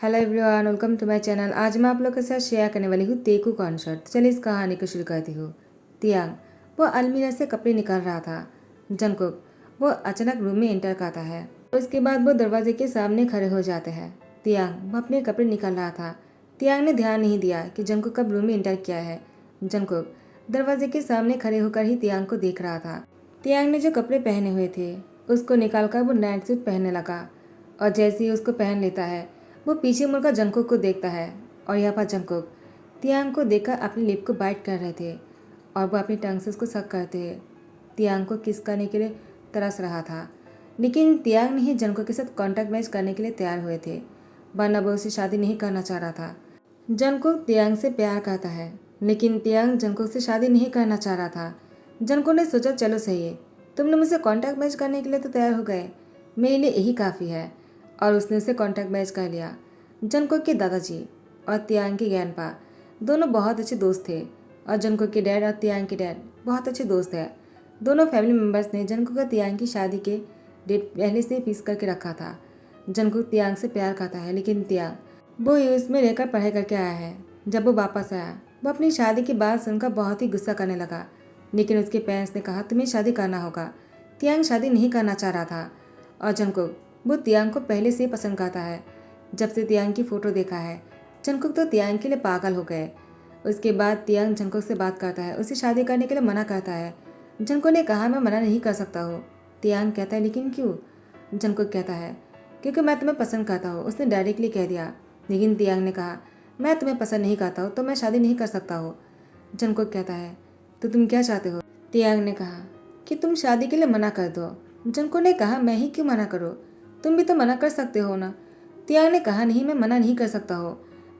Hello everyone, welcome to my channel. आज मैं आप लोग के साथ शेयर करने वाली हूँ तेकू कॉन्सर्ट। चलिए इस कहानी को शुरू करती हूँ। तियांग वो अलमीरा से कपड़े निकाल रहा था। जंगकुक वो अचानक रूम में एंटर करता है। उसके बाद वो दरवाजे के सामने खड़े हो जाते हैं। तियांग वो अपने कपड़े निकाल रहा था। तियांग ने ध्यान नहीं दिया कि जंगकुक कब रूम में एंटर किया है। जंगकुक दरवाजे के सामने खड़े होकर ही तियांग को देख रहा था। तियांग ने जो कपड़े पहने हुए थे उसको निकालकर वो नाइट सूट पहनने लगा, और जैसे ही उसको पहन लेता है वो पीछे मुड़कर जंगकुक को देखता है। और यहाँ पर जंगकुक तियांग को देखकर अपनी लिप को बाइट कर रहे थे और वो अपनी टंग से उसको सक करते तियांग को किस करने के लिए तरस रहा था। लेकिन तियांग नहीं जंगकुक के साथ कॉन्टैक्ट मैच करने के लिए तैयार हुए थे, वरना वो उससे शादी नहीं करना चाह रहा था। जंगकुक तियांग से प्यार करता है, लेकिन तियांग जंगकुक से शादी नहीं करना चाह रहा था। जंगकुक ने सोचा चलो सही है, तुमने मुझसे कॉन्टैक्ट मैच करने के लिए तो तैयार हो गए, मेरे लिए यही काफ़ी है। और उसने उसे कॉन्टैक्ट मैच कर लिया। जंगकुक के दादाजी और तियांग के ग्रैंडपा दोनों बहुत अच्छे दोस्त थे, और जंगकुक के डैड और तियांग के डैड बहुत अच्छे दोस्त हैं। दोनों फैमिली मेम्बर्स ने जंगकुक और तियांग की शादी के डेट पहले से फिक्स करके रखा था। जंगकुक तियांग से प्यार करता है, लेकिन तियांग वो यूएस में रहकर पढ़ाई करके आया है। जब वो वापस आया वो अपनी शादी की बात सुनकर बहुत ही गुस्सा करने लगा, लेकिन उसके पेरेंट्स ने कहा तुम्हें शादी करना होगा। तियांग शादी नहीं करना चाह रहा था, और जंगकुक वो तियांग को पहले से पसंद करता है। जब से तियांग की फ़ोटो देखा है जंगकुक तो तियांग के लिए पागल हो गए। उसके बाद तियांग जंगकुक से बात करता है, उसे शादी करने के लिए मना करता है। जंगकुक ने कहा मैं मना नहीं कर सकता हूँ। तियांग कहता है लेकिन क्यों? जंगकुक कहता है क्योंकि मैं तुम्हें पसंद करता हूँ, उसने डायरेक्टली कह दिया। लेकिन तियांग ने कहा मैं तुम्हें पसंद नहीं करता हूँ तो मैं शादी नहीं कर सकता हूँ। जंगकुक कहता है तो तुम क्या चाहते हो? तियांग ने कहा कि तुम शादी के लिए मना कर दो। जंगकुक ने कहा मैं ही क्यों मना करूँ, तुम भी तो मना कर सकते हो ना। तियांग ने कहा नहीं मैं मना नहीं कर सकता हो,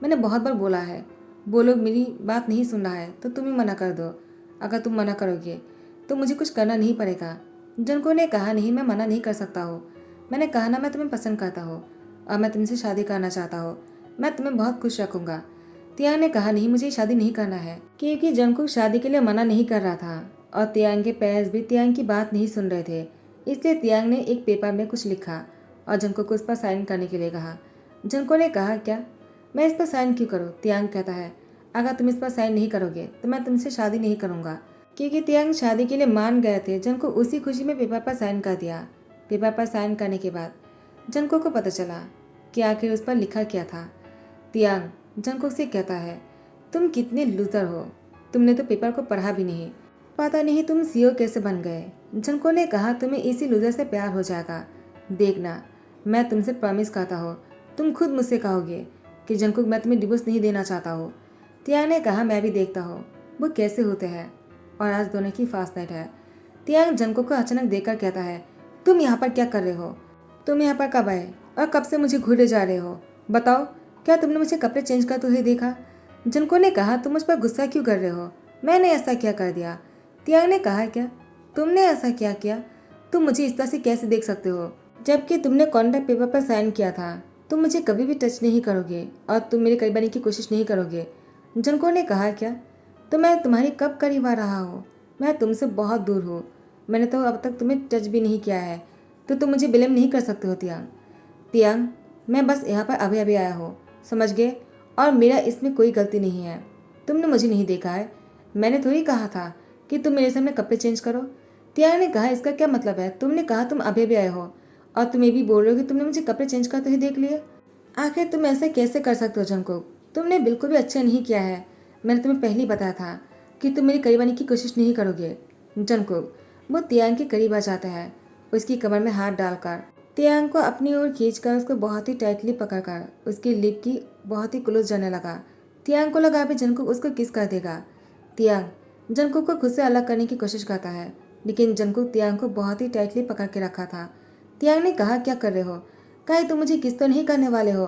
मैंने बहुत बार बोला है, वो लोग मेरी बात नहीं सुन रहा है तो तुम ही मना कर दो। अगर तुम मना करोगे तो मुझे कुछ करना नहीं पड़ेगा। जंगकुक ने कहा नहीं मैं मना नहीं कर सकता हूँ, मैंने कहा ना मैं तुम्हें पसंद करता हूँ और मैं तुमसे शादी करना चाहता हूँ, मैं तुम्हें बहुत खुश रखूँगा। तियांग ने कहा नहीं मुझे शादी नहीं करना है, क्योंकि जंगकुक शादी के लिए मना नहीं कर रहा था और तियांग के पेरेंट्स भी तियांग की बात नहीं सुन रहे थे। इसलिए तियांग ने एक पेपर में कुछ लिखा और जंगकुक को उस पर साइन करने के लिए कहा। जंगकुक ने कहा क्या मैं इस पर साइन क्यों करूँ? तियांग कहता है अगर तुम इस पर साइन नहीं करोगे तो मैं तुमसे शादी नहीं करूँगा। क्योंकि तियांग शादी के लिए मान गए थे, जंगकुक उसी खुशी में पेपर पर साइन कर दिया। पेपर पर साइन करने के बाद जंगकुक को पता चला कि आखिर उस पर लिखा क्या था। तियांग जंगकुक से कहता है तुम कितने लूजर हो, तुमने तो पेपर को पढ़ा भी नहीं, पता नहीं तुम सीईओ कैसे बन गए। जंगकुक ने कहा तुम्हें इसी लूजर से प्यार हो जाएगा, देखना मैं तुमसे प्रॉमिस करता हूँ तुम खुद मुझसे कहोगे कि जंगकुक मैं तुम्हें डिवोर्स नहीं देना चाहता हूँ। तियांग ने कहा मैं भी देखता हूँ वो कैसे होते हैं, और आज दोनों की फास्ट नाइट है। तियांग जंगकुक को अचानक देखकर कहता है तुम यहाँ पर क्या कर रहे हो, तुम यहाँ पर कब आए और कब से मुझे घूरे जा रहे हो, बताओ क्या तुमने मुझे कपड़े चेंज करते हुए देखा? जंगकुक ने कहा तुम मुझ पर गुस्सा क्यों कर रहे हो, मैंने ऐसा क्या कर दिया? तियांग ने कहा क्या तुमने ऐसा क्या किया, तुम मुझे इस तरह से कैसे देख सकते हो, जबकि तुमने कॉन्ट्रैक्ट पेपर पर साइन किया था। तुम मुझे कभी भी टच नहीं करोगे और तुम मेरे करीब आने की कोशिश नहीं करोगे। जंगकुक ने कहा क्या तो मैं तुम्हारी कब करीब आ रहा हूँ, मैं तुमसे बहुत दूर हूँ, मैंने तो अब तक तुम्हें टच भी नहीं किया है, तो तुम मुझे ब्लेम नहीं कर सकते हो। तियांग तियांग मैं बस यहाँ पर अभी अभी आया हूँ, समझ गए, और मेरा इसमें कोई गलती नहीं है, तुमने मुझे नहीं देखा है, मैंने थोड़ी कहा था कि तुम मेरे सामने कपड़े चेंज करो। तियांग ने कहा इसका क्या मतलब है, तुमने कहा तुम अभी अभी आए हो और तुम ये भी बोल रहे हो कि तुमने मुझे कपड़े चेंज करते हुए देख लिए। आखिर तुम ऐसे कैसे कर सकते हो जंगकुक, तुमने बिल्कुल भी अच्छा नहीं किया है, मैंने तुम्हें पहले ही बताया था कि तुम मेरी करीब आने की कोशिश नहीं करोगे। जंगकुक वो तियांग के करीब आ जाता है, उसकी कमर में हाथ डालकर तियांग को अपनी ओर खींचकर उसको बहुत ही टाइटली पकड़कर उसकी लिप की बहुत ही क्लोज जाने लगा। तियांग को लगा अभी जंगकुक उसको किस कर देगा। तियांग जंगकुक को खुद से अलग करने की कोशिश करता है, लेकिन जंगकुक तियांग को बहुत ही टाइटली पकड़ के रखा था। तियांग ने कहा क्या कर रहे हो, कहीं तुम मुझे किस तो नहीं करने वाले हो,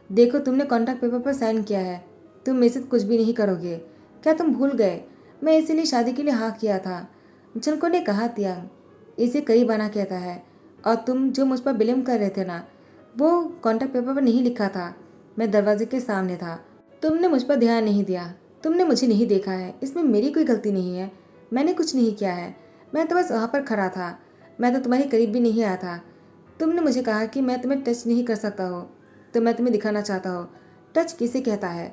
देखो तुमने कॉन्ट्रैक्ट पेपर पर साइन किया है, तुम मेरे से कुछ भी नहीं करोगे, क्या तुम भूल गए मैं इसीलिए शादी के लिए हाँ किया था। जंगकुक ने कहा तियांग इसे करीब आना कहता है, और तुम जो मुझ पर ब्लेम कर रहे थे ना, वो कॉन्ट्रैक्ट पेपर पर नहीं लिखा था, मैं दरवाजे के सामने था, तुमने मुझ पर ध्यान नहीं दिया, तुमने मुझे नहीं देखा है, इसमें मेरी कोई गलती नहीं है, मैंने कुछ नहीं किया है, मैं तो बस वहाँ पर खड़ा था, मैं तो तुम्हारे करीब भी नहीं आया था, तुमने मुझे कहा कि मैं तुम्हें टच नहीं कर सकता हूँ, तो मैं तुम्हें दिखाना चाहता हूँ टच किसे कहता है।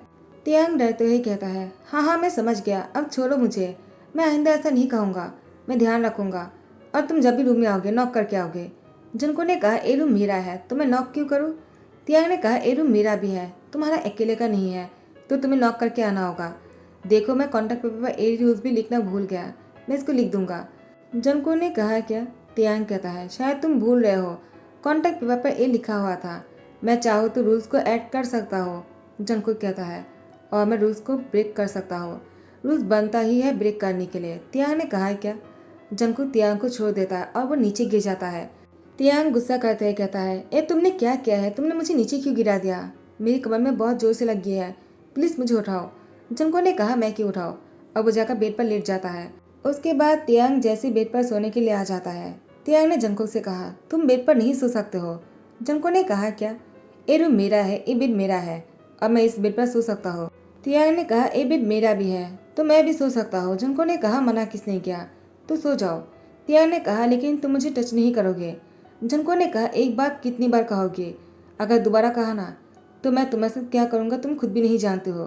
तियांग डरते हुए कहता है, हाँ हाँ मैं समझ गया, अब छोड़ो मुझे, मैं आइंदा ऐसा नहीं कहूँगा, मैं ध्यान रखूँगा। और तुम जब भी रूम में आओगे नॉक करके आओगे। जुनको ने कहा, ये रूम मेरा है तो मैं नॉक क्यों करूँ। तियांग ने कहा, ये रूम मेरा भी है, तुम्हारा अकेले का नहीं है, तो तुम्हें नॉक करके आना होगा। देखो मैं कॉन्टैक्ट पेपर पर ए रूल्स भी लिखना भूल गया, मैं इसको लिख दूंगा। जनको ने कहा, क्या। तियांग कहता है, शायद तुम भूल रहे हो, कॉन्टैक्ट पेपर पर ए लिखा हुआ था, मैं चाहूँ तो रूल्स को ऐड कर सकता हूँ। जनको कहता है, और मैं रूल्स को ब्रेक कर सकता हूँ, रूल्स बनता ही है ब्रेक करने के लिए। तियांग ने कहा, क्या। जनको तियांग को छोड़ देता है और वो नीचे गिर जाता है। तियांग गुस्सा करते हुए कहता है, ए तुमने क्या किया है, तुमने मुझे नीचे क्यों गिरा दिया, मेरी कमर में बहुत जोर से लग गई है, प्लीज़ मुझे उठाओ। जनको ने कहा, मैं क्यों उठाओ, और वो जाकर बेड पर लेट जाता है। उसके बाद तियांग जैसे बेड पर सोने के लिए आ जाता है। तियांग ने जनको से कहा, तुम बेड पर नहीं सो सकते हो। जनको ने कहा, क्या। ये रूम मेरा है, ये बेड मेरा है, और मैं इस बेड पर सो सकता हूँ। तियांग ने कहा, ये बेड मेरा भी है तो मैं भी सो सकता हूँ। जनको ने कहा, मना किसने किया, तो सो जाओ। तियांग ने कहा, लेकिन तुम मुझे टच नहीं करोगे। जनको ने कहा, एक बात कितनी बार कहोगे, अगर दोबारा कहा ना तो मैं तुम्हारे साथ क्या करूँगा तुम खुद भी नहीं जानते हो।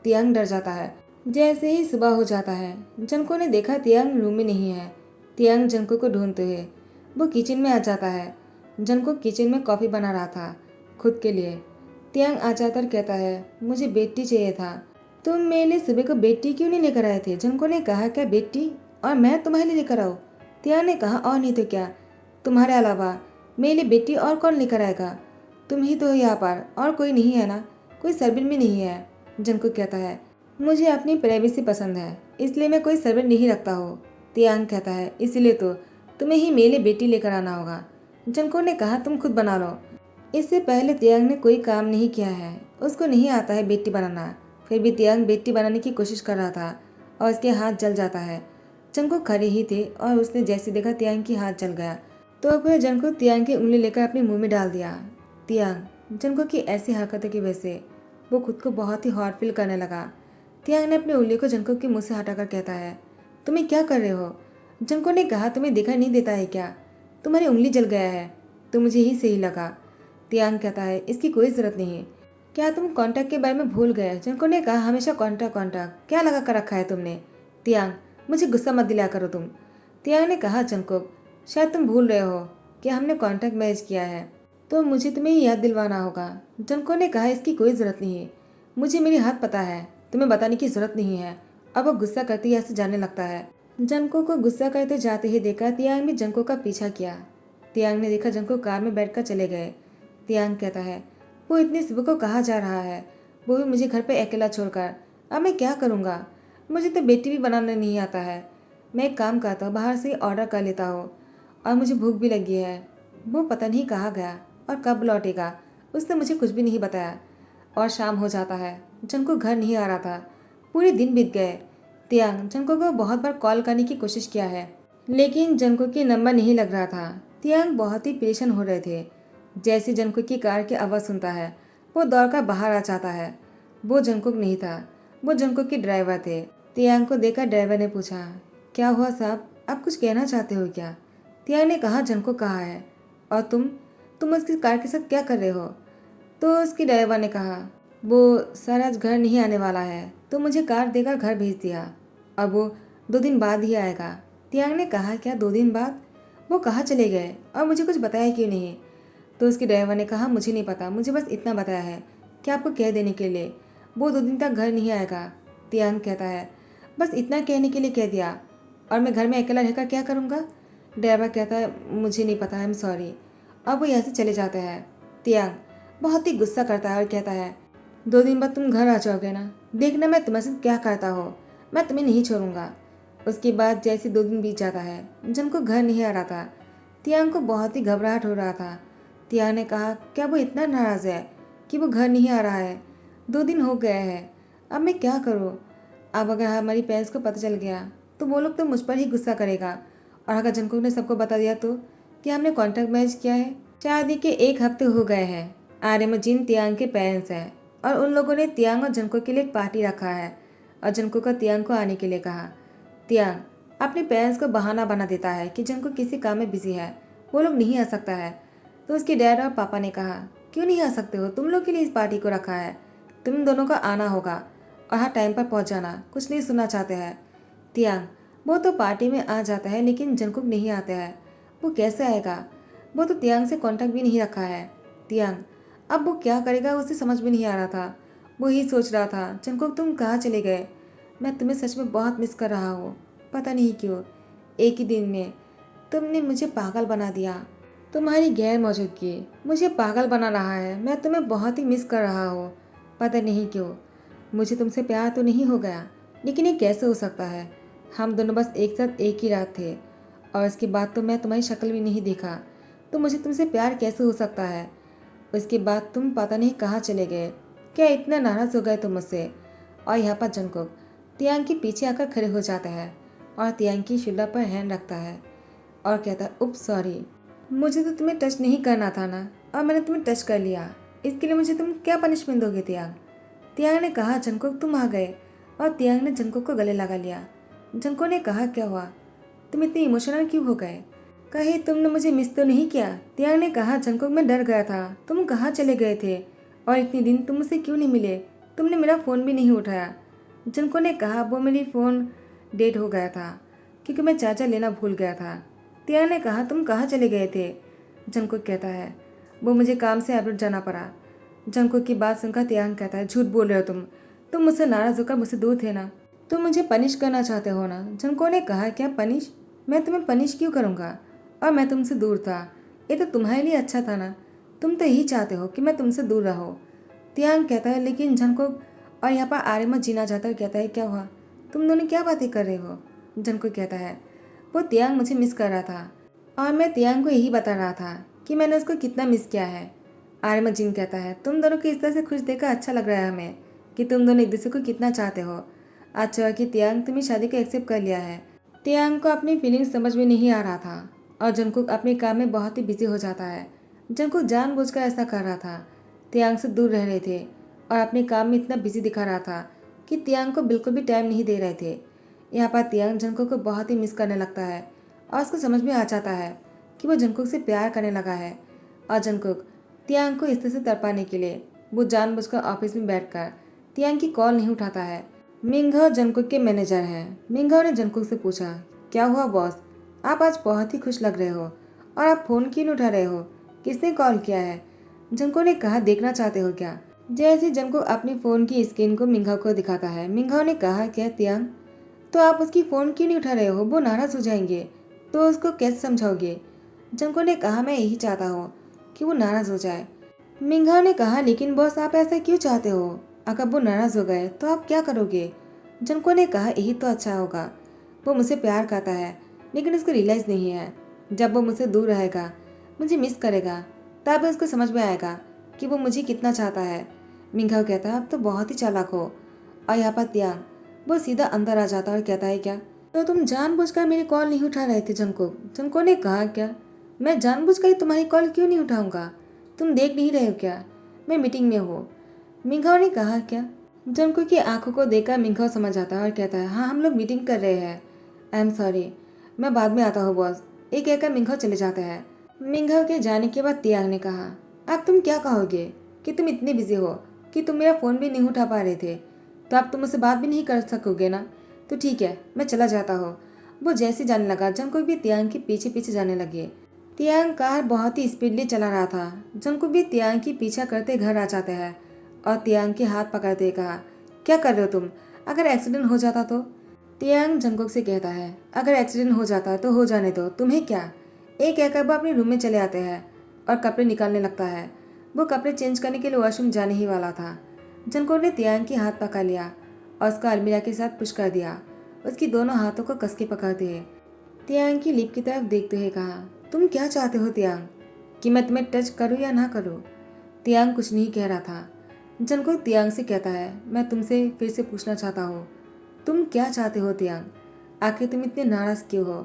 तियांग डर जाता है। जैसे ही सुबह हो जाता है, जनको ने देखा तियांग रूम में नहीं है। तियांग जनको को ढूंढते हुए वो किचन में आ जाता है। जनको किचन में कॉफ़ी बना रहा था खुद के लिए। तियांग आ जाकर कहता है, मुझे बेड टी चाहिए था, तुम मेरे लिए सुबह को बेड टी क्यों नहीं लेकर आए थे। जनको ने कहा, क्या बेड टी, और मैं तुम्हारे लिए लेकर आऊँ। तियांग ने कहा, और नहीं तो क्या, तुम्हारे अलावा मेरे लिए बेड टी और कौन लेकर आएगा, तुम ही तो हो यहाँ पर, और कोई नहीं है ना, कोई सर्वेंट भी नहीं है। जनको कहता है, मुझे अपनी प्राइवेसी पसंद है, इसलिए मैं कोई सर्वेंट नहीं रखता हूँ। तियांग कहता है, इसलिए तो तुम्हें ही मेरे लिए बेटी लेकर आना होगा। जनको ने कहा, तुम खुद बना लो। इससे पहले तियांग ने कोई काम नहीं किया है, उसको नहीं आता है बेटी बनाना, फिर भी तियांग बेटी बनाने की कोशिश कर रहा था और उसके हाथ जल जाता है। जनको खड़े ही थे और उसने जैसे देखा तियांग की हाथ जल गया तो फिर जनको तियांग की उंगली लेकर अपने मुंह में डाल दिया। तियांग जनको की ऐसी हरकतों की वजह से वो खुद को बहुत ही हॉट फील करने लगा। तियांग ने अपनी उंगली को जनको के मुंह से हटाकर कहता है, तुम्हें क्या कर रहे हो। जनको ने कहा, तुम्हें दिखाई नहीं देता है क्या, तुम्हारी उंगली जल गया है, तो मुझे ही सही लगा। तियांग कहता है, इसकी कोई ज़रूरत नहीं है, क्या तुम कॉन्टैक्ट के बारे में भूल गए। जनको ने कहा, हमेशा कॉन्टैक्ट कॉन्टैक्ट क्या लगा कर रखा है तुमने। तियांग, मुझे गुस्सा मत दिलाया करो तुम। तियांग ने कहा, जनको शायद तुम भूल रहे हो कि हमने कॉन्टैक्ट मैच किया है, तो मुझे तुम्हें याद दिलवाना होगा। जनको ने कहा, इसकी कोई ज़रूरत नहीं है, मुझे मेरी हाथ पता है, तुम्हें बताने की ज़रूरत नहीं है। अब वो गुस्सा करते ही ऐसे जाने लगता है। जनको को गुस्सा करते जाते ही देखा तियांग ने जनको का पीछा किया। तियांग ने देखा जनको कार में बैठकर चले गए। तियांग कहता है, वो इतनी सुबह को कहाँ जा रहा है, वो भी मुझे घर पे अकेला छोड़कर, अब मैं क्या करूँगा, मुझे तो बेटी भी बनाना नहीं आता है। मैं एक काम करता हूँ, बाहर से ऑर्डर कर लेता हूँ, और मुझे भूख भी लगी है। वो पता नहीं कहाँ गया और कब लौटेगा, उसने मुझे कुछ भी नहीं बताया। और शाम हो जाता है, जनको घर नहीं आ रहा था, पूरे दिन बीत गए। तियांग जनको को बहुत बार कॉल करने की कोशिश किया है, लेकिन जनको की नंबर नहीं लग रहा था। तियांग बहुत ही परेशान हो रहे थे। जैसे जनको की कार की आवाज़ सुनता है, वो दौड़कर बाहर आ जाता है। वो जंकुक नहीं था, वो जंकुक के ड्राइवर थे। तियांग को देखकर ड्राइवर ने पूछा, क्या हुआ साहब, आप कुछ कहना चाहते हो क्या। तियांग ने कहा, जंकुक कहाँ है, और तुम उसकी कार के साथ क्या कर रहे हो। तो उसकी ड्राइवर ने कहा, वो सर आज घर नहीं आने वाला है, तो मुझे कार देकर घर भेज दिया, अब वो 2 दिन बाद ही आएगा। तियांग ने कहा, क्या 2 दिन बाद, वो कहाँ चले गए और मुझे कुछ बताया क्यों नहीं। तो उसके ड्राइवर ने कहा, मुझे नहीं पता, मुझे बस इतना बताया है कि आपको कह देने के लिए वो 2 दिन तक घर नहीं आएगा। तियांग कहता है, बस इतना कहने के लिए कह दिया, और मैं घर में अकेला रहकर क्या करूँगा। ड्राइवर कहता है, मुझे नहीं पता, आई एम सॉरी। अब वो यहाँ से चले जाते हैं। तियांग बहुत ही गुस्सा करता है और कहता है, 2 दिन बाद तुम घर आ जाओगे ना, देखना मैं तुम्हारे साथ क्या करता हो, मैं तुम्हें नहीं छोड़ूंगा। उसके बाद जैसे 2 दिन बीत जाता है, जनको घर नहीं आ रहा था। तियांग को बहुत ही घबराहट हो रहा था। तियांग ने कहा, क्या वो इतना नाराज़ है कि वो घर नहीं आ रहा है, 2 दिन हो गए हैं, अब मैं क्या करूँ। अब अगर हमारी पेरेंट्स को पता चल गया तो वो लोग तो मुझ पर ही गुस्सा करेगा, और अगर जंकुक ने सबको बता दिया तो कि हमने कॉन्ट्रैक्ट मैच किया है। शादी के 1 हफ्ते हो गए हैं। आर्यमजिन तियांग के पेरेंट्स हैं, और उन लोगों ने तियांग और जंकुक के लिए एक पार्टी रखा है, और जंकुक का तियांग को आने के लिए कहा। तियांग अपने पेरेंट्स को बहाना बना देता है कि जंकुक किसी काम में बिजी है, वो लोग नहीं आ सकता है। तो उसके डैड और पापा ने कहा, क्यों नहीं आ सकते हो? तुम लोग के लिए इस पार्टी को रखा है, तुम दोनों का आना होगा और हाँ टाइम पर पहुंच जाना, कुछ नहीं सुनना चाहते हैं। तियांग, वो तो पार्टी में आ जाता है लेकिन जंगकुक नहीं आता है, वो कैसे आएगा? वो तो तियांग से कांटेक्ट भी नहीं रखा है। तियांग, अब वो क्या करेगा उसे समझ में नहीं आ रहा था। वो ही सोच रहा था, जंगकुक तुम कहाँ चले गए? मैं तुम्हें सच में बहुत मिस कर रहा हूँ, पता नहीं क्यों। एक ही दिन में तुमने मुझे पागल बना दिया। तुम्हारी गैर मौजूदगी मुझे पागल बना रहा है। मैं तुम्हें बहुत ही मिस कर रहा हूँ, पता नहीं क्यों। मुझे तुमसे प्यार तो नहीं हो गया, लेकिन ये कैसे हो सकता है? हम दोनों बस एक साथ एक ही रात थे और इसके बाद तो मैं तुम्हारी शक्ल भी नहीं देखा, तो मुझे तुमसे प्यार कैसे हो सकता है? उसके बाद तुम पता नहीं कहाँ चले गए। क्या इतना नाराज़ हो गए तुम मुझसे? और यहाँ पर जंगकुक तियांग के पीछे आकर खड़े हो जाता है और तियांग की शोल्डर पर हैंड रखता है और कहता है, उप सॉरी, मुझे तो तुम्हें टच नहीं करना था ना, और मैंने तुम्हें टच कर लिया, इसके लिए मुझे तुम क्या पनिशमेंट दोगे तियांग? तियांग ने कहा, जंगकुक तुम आ गए, और तियांग ने जंगकुक को गले लगा लिया। जंगकुक ने कहा, क्या हुआ, तुम इतने इमोशनल क्यों हो गए? कहीं तुमने मुझे मिस तो नहीं किया? तियांग ने कहा, जंगकुक मैं डर गया था, तुम कहाँ चले गए थे और इतने दिन तुम मुझसे क्यों नहीं मिले? तुमने मेरा फ़ोन भी नहीं उठाया। जंगकुक ने कहा, वो मेरी फ़ोन डेड हो गया था क्योंकि मैं चार्जर लेना भूल गया था। तियांग ने कहा, तुम कहाँ चले गए थे? जंगकुक कहता है, वो मुझे काम से अब्रॉड जाना पड़ा। जंगकुक की बात सुनकर तियांग कहता है, झूठ बोल रहे हो तुम मुझसे नाराज़ होकर मुझसे दूर थे ना, तुम मुझे पनिश करना चाहते हो ना? जंगकुक ने कहा, क्या पनिश? मैं तुम्हें पनिश क्यों करूँगा? और मैं तुमसे दूर था, ये तो तुम्हारे लिए अच्छा था ना, तुम तो यही चाहते हो कि मैं तुमसे दूर रहो। तियांग कहता है, लेकिन जंगकुक, और यहाँ पर आर्यमन जीना चाहता है, कहता है, क्या हुआ, तुम दोनों क्या बातें कर रहे हो? जंगकुक कहता है, वो तियांग मुझे मिस कर रहा था और मैं तियांग को यही बता रहा था कि मैंने उसको कितना मिस किया है। आर्यमन जिन कहता है, तुम दोनों को इस तरह से खुश देखकर अच्छा लग रहा है हमें कि तुम दोनों एक दूसरे को कितना चाहते हो। अच्छा हुआ कि तियांग तुम्हें शादी को एक्सेप्ट कर लिया है। तियांग को अपनी फीलिंग्स समझ में नहीं आ रहा था और जंगकुक अपने काम में बहुत ही बिजी हो जाता है। जंगकुक जानबूझकर ऐसा कर रहा था, तियांग से दूर रह रहे थे और अपने काम में इतना बिजी दिखा रहा था कि तियांग को बिल्कुल भी टाइम नहीं दे रहे थे। यहाँ पर तियांग जंगकुक को बहुत ही मिस करने लगता है और उसको समझ में आ जाता है कि वो जंगकुक से प्यार करने लगा है। और जंगकुक तियांग को इस तरह से तड़पाने के लिए वो जानबूझकर ऑफिस में बैठकर तियांग की कॉल नहीं उठाता है। मिंघा जंगकुक के मैनेजर हैं। मिंघा ने जंगकुक से पूछा, क्या हुआ बॉस, आप आज बहुत ही खुश लग रहे हो और आप फ़ोन क्यों नहीं उठा रहे हो, किसने कॉल किया है? जंगकुक ने कहा, देखना चाहते हो क्या? जैसे जंगकुक अपने फ़ोन की स्क्रीन को मिंघा को दिखाता है, मिंघा ने कहा, क्या तियांग, तो आप उसकी फ़ोन क्यों नहीं उठा रहे हो? वो नाराज़ हो जाएंगे तो उसको कैसे समझाओगे? जंगकुक ने कहा, मैं यही चाहता हूँ कि वो नाराज़ हो जाए। मिंघा ने कहा, लेकिन बॉस आप ऐसा क्यों चाहते हो? अगर वो नाराज़ हो गए तो आप क्या करोगे? जंगकुक ने कहा, यही तो अच्छा होगा, वो मुझसे प्यार करता है लेकिन उसको रियलाइज़ नहीं है। जब वो मुझसे दूर रहेगा, मुझे मिस करेगा, तब उसको समझ में आएगा कि वो मुझे कितना चाहता है। मिंघा कहता है, अब तो बहुत ही चालाक हो। और यहाँ पर तियांग वो सीधा अंदर आ जाता है और कहता है, क्या तो तुम जानबूझकर मेरी कॉल नहीं उठा रहे थे जंगकुक? जंगकुक ने कहा, क्या मैं जानबूझकर तुम्हारी कॉल क्यों नहीं उठाऊंगा? तुम देख नहीं रहे हो क्या मैं मीटिंग में हूँ? मिंघाओ ने कहा, क्या? जंगकुक की आंखों को देखकर मिंघाओ समझ जाता है और कहता है, हाँ हम लोग मीटिंग कर रहे हैं, आई एम सॉरी, मैं बाद में आता हूँ बॉस। ये कहकर मिंघाओ चले जाता है। मिंघाओ के जाने के बाद तियांग ने कहा, अब तुम क्या कहोगे कि तुम इतने बिजी हो कि तुम मेरा फ़ोन भी नहीं उठा पा रहे थे, तो अब तुम मुझसे बात भी नहीं कर सकोगे ना, तो ठीक है मैं चला जाता हूँ। वो जैसे जाने लगा, जंगकुक भी तियांग के पीछे पीछे जाने लगे। तियांग कार बहुत ही स्पीडली चला रहा था। जंगकुक भी तियांग की पीछा करते घर आ जाते हैं और तियांग के हाथ पकड़ते कहा, क्या कर रहे हो तुम, अगर एक्सीडेंट हो जाता तो? तियांग जंगकुक से कहता है, अगर एक्सीडेंट हो जाता तो हो जाने दो, तुम्हें क्या? एक कहकर वो अपने रूम में चले आते हैं और कपड़े निकालने लगता है। वो कपड़े चेंज करने के लिए वॉशरूम जाने ही वाला था। जंगकुक ने तियांग के हाथ पकड़ लिया और उसका अलमीरा के साथ पुश कर दिया। उसकी दोनों हाथों को कस के पकड़ते हुए तियांग की लिप की तरफ देखते हुए कहा, तुम क्या चाहते हो तियांग, कि मैं तुम्हें टच करूं या ना करूं? तियांग कुछ नहीं कह रहा था। जंगकुक तियांग से कहता है, मैं तुमसे फिर से पूछना चाहता हूँ, तुम क्या चाहते हो तियांग? आखिर तुम इतने नाराज़ क्यों हो?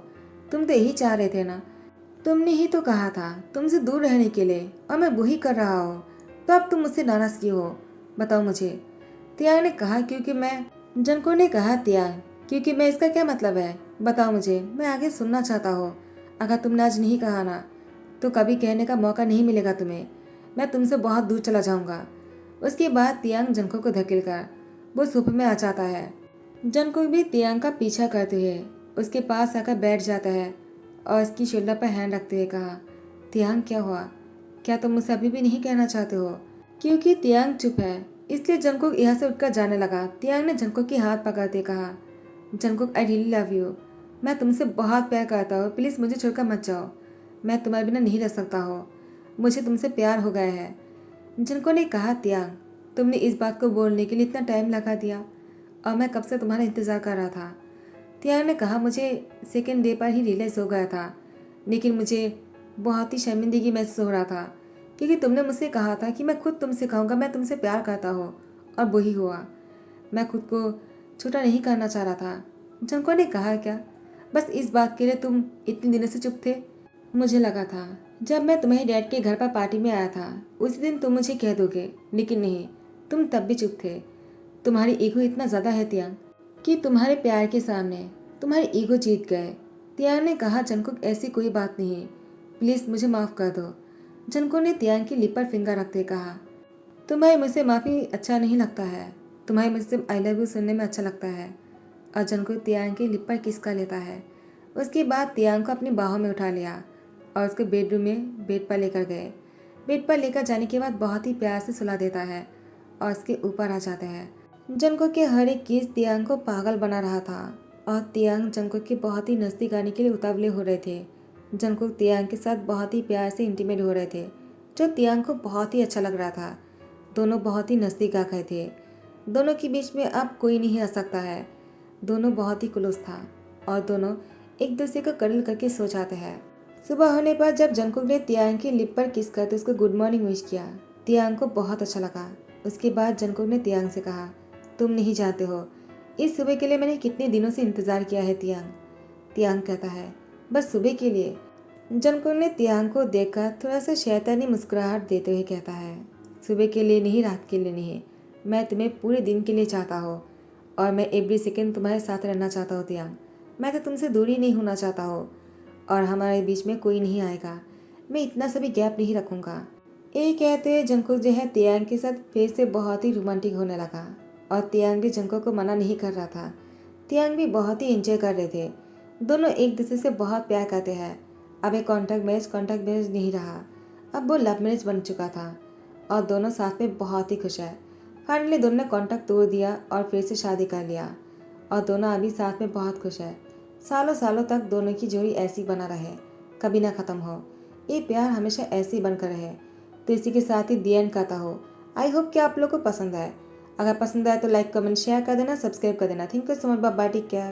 तुम तो यही चाह रहे थे ना, तुमने ही तो कहा था तुमसे दूर रहने के लिए और मैं वही कर रहा हूँ, तो अब तुम मुझसे नाराज़ क्यों हो, बताओ मुझे। तियांग ने कहा, क्योंकि मैं जंगकुक ने कहा, तियांग क्योंकि मैं, इसका क्या मतलब है, बताओ मुझे, मैं आगे सुनना चाहता हूँ। अगर तुमने आज नहीं कहा ना तो कभी कहने का मौका नहीं मिलेगा तुम्हें। मैं तुमसे बहुत दूर चला जाऊंगा। उसके बाद तियांग जंगकुक को धकेलकर वो सोफे में आ जाता है। जंगकुक भी तियांग का पीछा करते हुए उसके पास आकर बैठ जाता है और उसकी शोल्डर पर हैंड रखते हुए कहा, तियांग क्या हुआ? क्या तुम मुझसे अभी भी नहीं कहना चाहते हो? क्योंकि तियांग चुप है इसलिए जंगकुक यहाँ से उठकर जाने लगा। तियांग ने जंगकुक की हाथ पकड़ते कहा, Jungkook I really love you. मैं तुमसे बहुत प्यार करता हूँ, प्लीज़ मुझे छोड़कर मत जाओ। मैं तुम्हारे बिना नहीं रह सकता हो। मुझे तुमसे प्यार हो गया है। जंगकुक ने कहा, तियांग तुमने इस बात को बोलने के लिए इतना टाइम लगा दिया और मैं कब से तुम्हारा इंतज़ार कर रहा था। तियांग ने कहा, मुझे सेकेंड डे पर ही रियलाइज़ हो गया था, लेकिन मुझे बहुत ही शर्मिंदगी महसूस हो रहा था क्योंकि तुमने मुझसे कहा था कि मैं खुद तुमसे कहूँगा मैं तुमसे प्यार करता हूँ, और वही हुआ। मैं खुद को छोटा नहीं करना चाह रहा था। जंको ने कहा, क्या बस इस बात के लिए तुम इतने दिनों से चुप थे? मुझे लगा था जब मैं तुम्हारे डैड के घर पर पार्टी में आया था उसी दिन तुम मुझे कह दोगे, लेकिन नहीं, तुम तब भी चुप थे। तुम्हारी ईगो इतना ज़्यादा है तियांग कि तुम्हारे प्यार के सामने तुम्हारी ईगो जीत गए। तियांग ने कहा, जंकुक ऐसी कोई बात नहीं, प्लीज़ मुझे माफ़ कर दो। जंको ने तियांग की लिप पर फिंगर रखते कहा, तुम्हें मुझसे माफ़ी अच्छा नहीं लगता है, तुम्हें मुझसे आई लव यू सुनने में अच्छा लगता है। और जंको तियांग की लिप पर किस कर लेता है। उसके बाद तियांग को अपनी बाहों में उठा लिया और उसको बेडरूम में बेड पर लेकर गए। बेड पर लेकर जाने के बाद बहुत ही प्यार से सुला देता है और उसके ऊपर आ जाता है। जंकुक के हर एक किस तियांग को पागल बना रहा था और तियांग जंकुक के बहुत ही नज़दीक आने के लिए उतावले हो रहे थे। जंकुक तियांग के साथ बहुत ही प्यार से इंटीमेट हो रहे थे, जो तियांग को बहुत ही अच्छा लग रहा था। दोनों बहुत ही नज़दीक आ गए थे। दोनों के बीच में अब कोई नहीं आ सकता है। दोनों बहुत ही क्लोज था और दोनों एक दूसरे को कडल करके सो जाते हैं। सुबह होने पर जब जंकुक ने तियांग की लिप पर किस करते उसको गुड मॉर्निंग विश किया, तियांग को बहुत अच्छा लगा। उसके बाद जंकुक ने तियांग से कहा, तुम नहीं जानते हो इस सुबह के लिए मैंने कितने दिनों से इंतज़ार किया है तियांग। तियांग कहता है, बस सुबह के लिए? जंकुक ने तियांग को देखकर थोड़ा सा शैतानी मुस्कुराहट देते हुए कहता है, सुबह के लिए नहीं, रात के लिए नहीं, मैं तुम्हें पूरे दिन के लिए चाहता हूँ और मैं एवरी सेकेंड तुम्हारे साथ रहना चाहता हूँ तियांग। मैं तो तुमसे दूरी नहीं होना चाहता हूँ और हमारे बीच में कोई नहीं आएगा। मैं इतना सभी गैप नहीं रखूँगा। ये कहते हुए जंकुक जो है तियांग के साथ फिर से बहुत ही रोमांटिक होने लगा और तियांग भी जंकुक को मना नहीं कर रहा था। तियांग भी बहुत ही एंजॉय कर रहे थे। दोनों एक दूसरे से बहुत प्यार करते हैं। अब एक कॉन्टैक्ट मैरिज नहीं रहा, अब वो लव मैरिज बन चुका था और दोनों साथ में बहुत ही खुश है। फाइनली दोनों ने कॉन्टैक्ट तोड़ दिया और फिर से शादी कर लिया और दोनों अभी साथ में बहुत खुश है। सालों सालों तक दोनों की जोड़ी ऐसी बना रहे, कभी ना ख़त्म हो। ये प्यार हमेशा ऐसे ही बनकर रहे। तो इसी के साथ ही दी एंड कहता हो। आई होप कि आप लोग को पसंद आए। अगर पसंद आए तो लाइक कमेंट शेयर कर देना, सब्सक्राइब कर देना। Thank you so much, bye bye, take care.